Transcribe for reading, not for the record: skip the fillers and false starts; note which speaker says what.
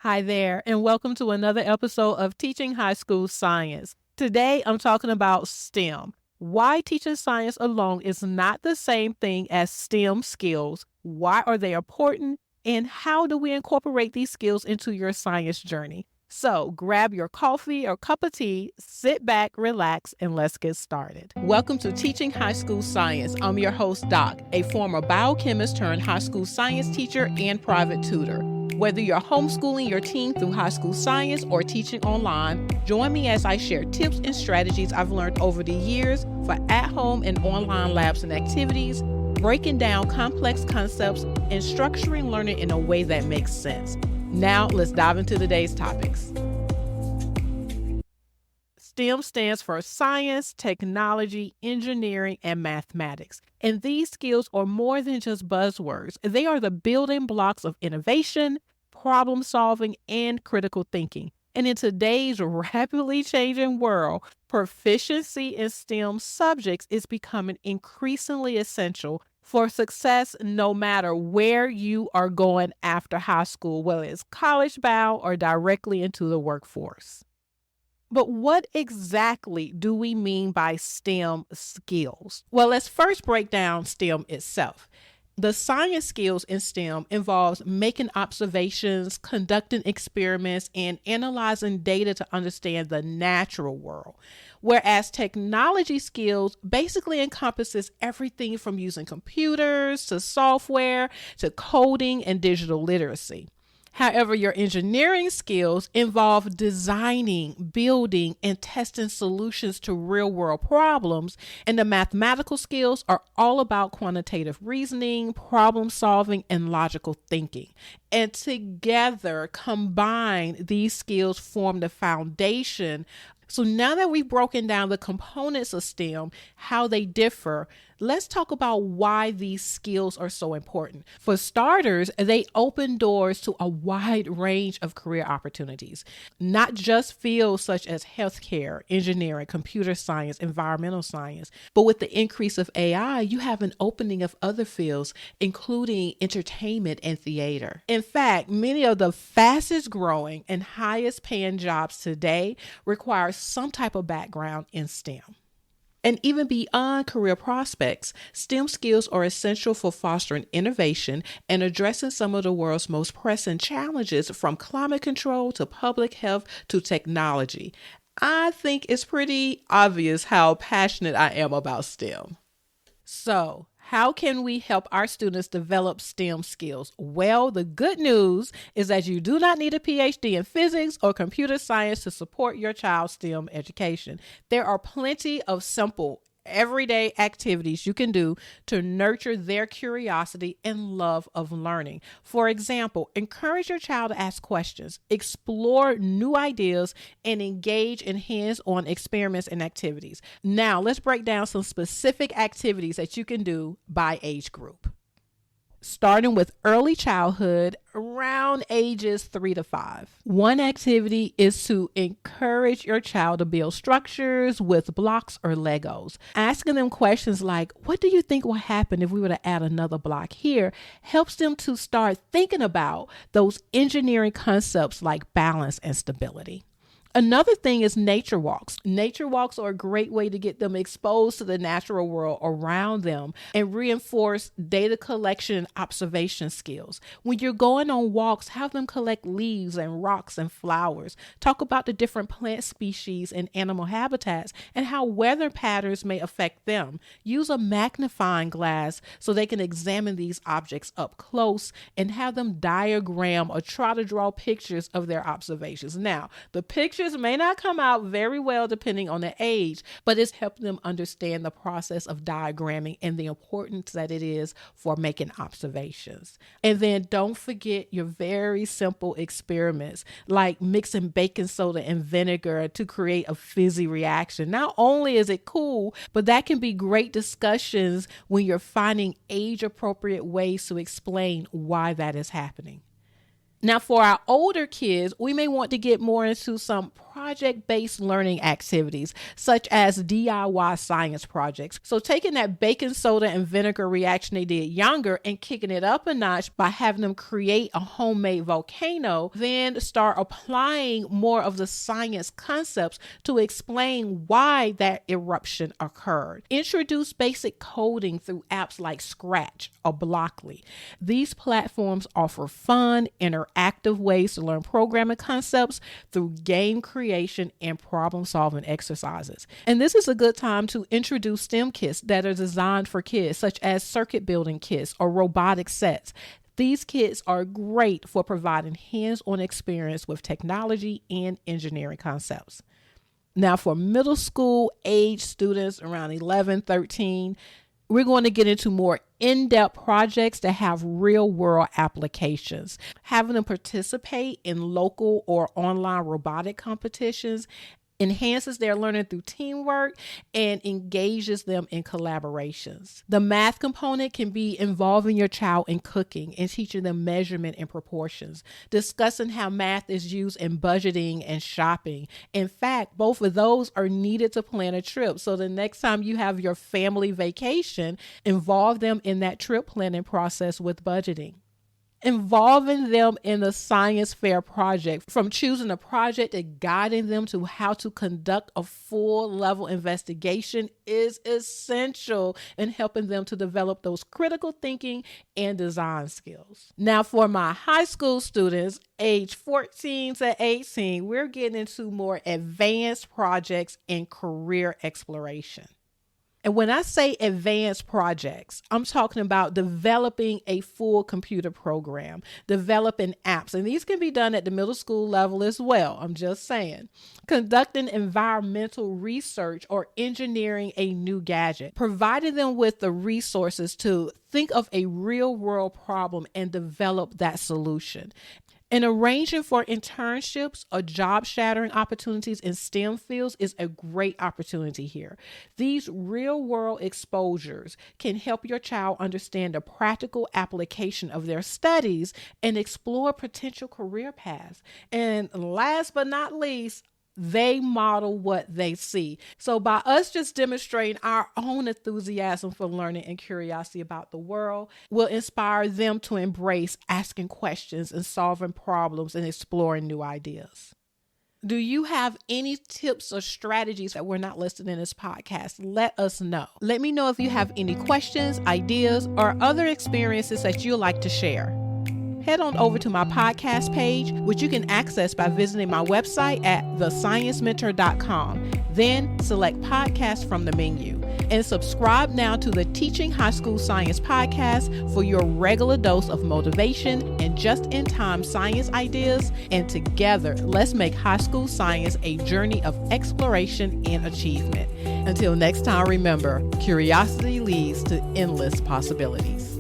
Speaker 1: Hi there, and welcome to another episode of Teaching High School Science. Today, I'm talking about STEM. Why teaching science alone is not the same thing as STEM skills. Why are they important? And how do we incorporate these skills into your science journey? So, grab your coffee or cup of tea, sit back, relax, and let's get started. Welcome to Teaching High School Science. I'm your host, Doc, a former biochemist turned high school science teacher and private tutor. Whether you're homeschooling your teen through high school science or teaching online, join me as I share tips and strategies I've learned over the years for at-home and online labs and activities, breaking down complex concepts and structuring learning in a way that makes sense. Now, let's dive into today's topics. STEM stands for science, technology, engineering, and mathematics. And these skills are more than just buzzwords. They are the building blocks of innovation, problem solving, and critical thinking. And in today's rapidly changing world, proficiency in STEM subjects is becoming increasingly essential for success no matter where you are going after high school, whether it's college bound or directly into the workforce. But what exactly do we mean by STEM skills? Well, let's first break down STEM itself. The science skills in STEM involves making observations, conducting experiments, and analyzing data to understand the natural world. Whereas technology skills basically encompasses everything from using computers to software to coding and digital literacy. However, your engineering skills involve designing, building, and testing solutions to real world problems. And the mathematical skills are all about quantitative reasoning, problem solving, and logical thinking. And together, combined, these skills form the foundation. So now that we've broken down the components of STEM, how they differ, let's talk about why these skills are so important. For starters, they open doors to a wide range of career opportunities, not just fields such as healthcare, engineering, computer science, environmental science, but with the increase of AI, you have an opening of other fields, including entertainment and theater. In fact, many of the fastest growing and highest paying jobs today require some type of background in STEM. And even beyond career prospects, STEM skills are essential for fostering innovation and addressing some of the world's most pressing challenges, from climate control to public health to technology. I think it's pretty obvious how passionate I am about STEM. So, how can we help our students develop STEM skills? Well, the good news is that you do not need a PhD in physics or computer science to support your child's STEM education. There are plenty of simple, everyday activities you can do to nurture their curiosity and love of learning. For example, encourage your child to ask questions, explore new ideas, and engage in hands-on experiments and activities. Now, let's break down some specific activities that you can do by age group. Starting with early childhood, around ages 3 to 5. One activity is to encourage your child to build structures with blocks or Legos. Asking them questions like, what do you think will happen if we were to add another block here, helps them to start thinking about those engineering concepts like balance and stability. Another thing is nature walks. Nature walks are a great way to get them exposed to the natural world around them and reinforce data collection and observation skills. When you're going on walks, have them collect leaves and rocks and flowers. Talk about the different plant species and animal habitats and how weather patterns may affect them. Use a magnifying glass so they can examine these objects up close and have them diagram or try to draw pictures of their observations. Now, the pictures may not come out very well depending on the age, but it's helping them understand the process of diagramming and the importance that it is for making observations. And then don't forget your very simple experiments like mixing baking soda and vinegar to create a fizzy reaction. Not only is it cool, but that can be great discussions when you're finding age-appropriate ways to explain why that is happening. Now, for our older kids, we may want to get more into some project-based learning activities, such as DIY science projects. So taking that baking soda and vinegar reaction they did younger and kicking it up a notch by having them create a homemade volcano, then start applying more of the science concepts to explain why that eruption occurred. Introduce basic coding through apps like Scratch or Blockly. These platforms offer fun, interactive ways to learn programming concepts through game creation and problem-solving exercises. And this is a good time to introduce STEM kits that are designed for kids, such as circuit building kits or robotic sets. These kits are great for providing hands-on experience with technology and engineering concepts. Now, for middle school age students around 11, 13, we're going to get into more in-depth projects that have real-world applications. Having them participate in local or online robotic competitions enhances their learning through teamwork and engages them in collaborations. The math component can be involving your child in cooking and teaching them measurement and proportions, discussing how math is used in budgeting and shopping. In fact, both of those are needed to plan a trip. So the next time you have your family vacation, involve them in that trip planning process with budgeting. Involving them in the science fair project, from choosing a project to guiding them to how to conduct a full level investigation, is essential in helping them to develop those critical thinking and design skills. Now, for my high school students, age 14 to 18, we're getting into more advanced projects and career exploration. And when I say advanced projects, I'm talking about developing a full computer program, developing apps, and these can be done at the middle school level as well. I'm just saying. Conducting environmental research or engineering a new gadget, providing them with the resources to think of a real world problem and develop that solution. And arranging for internships or job shadowing opportunities in STEM fields is a great opportunity here. These real world exposures can help your child understand the practical application of their studies and explore potential career paths. And last but not least, they model what they see. So by us just demonstrating our own enthusiasm for learning and curiosity about the world, will inspire them to embrace asking questions and solving problems and exploring new ideas. Do you have any tips or strategies that were not listed in this podcast? Let us know. Let me know if you have any questions, ideas, or other experiences that you'd like to share. Head on over to my podcast page, which you can access by visiting my website at thesciencementor.com. Then select podcast from the menu and subscribe now to the Teaching High School Science podcast for your regular dose of motivation and just-in-time science ideas. And together, let's make high school science a journey of exploration and achievement. Until next time, remember, curiosity leads to endless possibilities.